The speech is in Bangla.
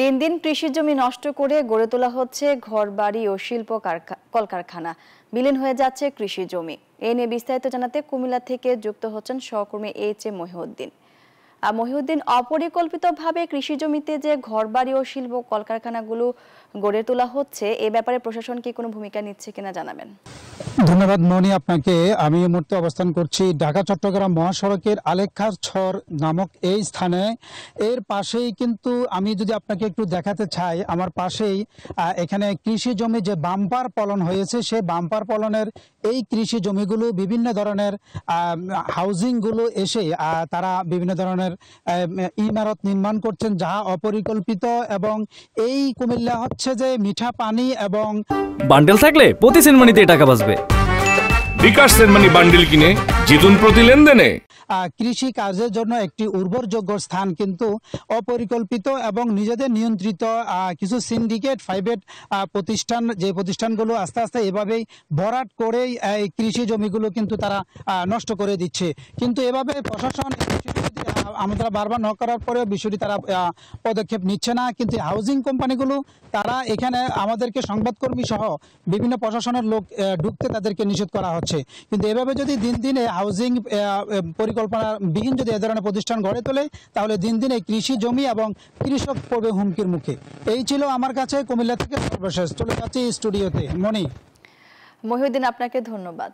দিন দিন কৃষি জমি নষ্ট করে গড়ে তোলা হচ্ছে ঘরবাড়ি ও শিল্প কলকারখানা, বিলীন হয়ে যাচ্ছে কৃষি জমি। এ নিয়ে বিস্তারিত জানাতে কুমিল্লা থেকে যুক্ত হচ্ছেন সহকর্মী এইচ এ মহিউদ্দিন। মহিউদ্দিন, অপরিকল্পিতভাবে কৃষি জমিতে যে ঘরবাড়ি ও শিল্প কলকারখানাগুলো গড়ে তোলা হচ্ছে, এ ব্যাপারে প্রশাসন কি কোনো ভূমিকা নিচ্ছে কিনা জানাবেন। ধন্যবাদ মনি আপনাকে। আমি এই মুহূর্তে অবস্থান করছি ঢাকা চট্টগ্রাম মহাসড়কের আলেখার ছড় নামক এই স্থানে। এর পাশেই কিন্তু আমি যদি আপনাকে একটু দেখাতে চাই, আমার পাশেই এখানে কৃষি জমি যে বাম্পার ফলন হয়েছে, সেই বাম্পার ফলনের এই কৃষি জমিগুলো বিভিন্ন ধরনের হাউজিংগুলো এসে তারা বিভিন্ন ধরনের ইমারত নির্মাণ করছেন, যাহা অপরিকল্পিত। এবং এই কুমিল্লা হচ্ছে যে মিঠা পানি এবং বান্ডেল থাকলে প্রতি সেনমানিতে টাকা বাঁচবে। বিকাশ সেনমানি বান্ডেল কিনে জিতুন প্রতি লেনদেনে। কৃষি কাজের জন্য একটি উর্বরযোগ্য স্থান কিন্তু অপরিকল্পিত এবং নিজেদের নিয়ন্ত্রিত কিছু সিন্ডিকেট প্রাইভেট প্রতিষ্ঠান, যে প্রতিষ্ঠানগুলো আস্তে আস্তে এভাবেই ভরাট করেই এই কৃষি জমিগুলো কিন্তু তারা নষ্ট করে দিচ্ছে। কিন্তু এভাবে প্রশাসন আমরা বারবার নক করার পরেও বিষয়টি তারা পদক্ষেপ নিচ্ছে না। কিন্তু হাউজিং কোম্পানিগুলো তারা এখানে আমাদেরকে সংবাদকর্মী সহ বিভিন্ন প্রশাসনের লোক ঢুকতে তাদেরকে নিষেধ করা হচ্ছে। কিন্তু এভাবে যদি দিন দিন হাউজিং পরিকল্পনাবিহীন যদি এ ধরনের প্রতিষ্ঠান গড়ে তোলে, তাহলে দিন দিন এই কৃষি জমি এবং কৃষক পড়বে হুমকির মুখে। এই ছিল আমার কাছে কুমিল্লা থেকে সর্বশেষ। চলে যাচ্ছি স্টুডিওতে। মনি। মহিউদ্দিন, আপনাকে ধন্যবাদ।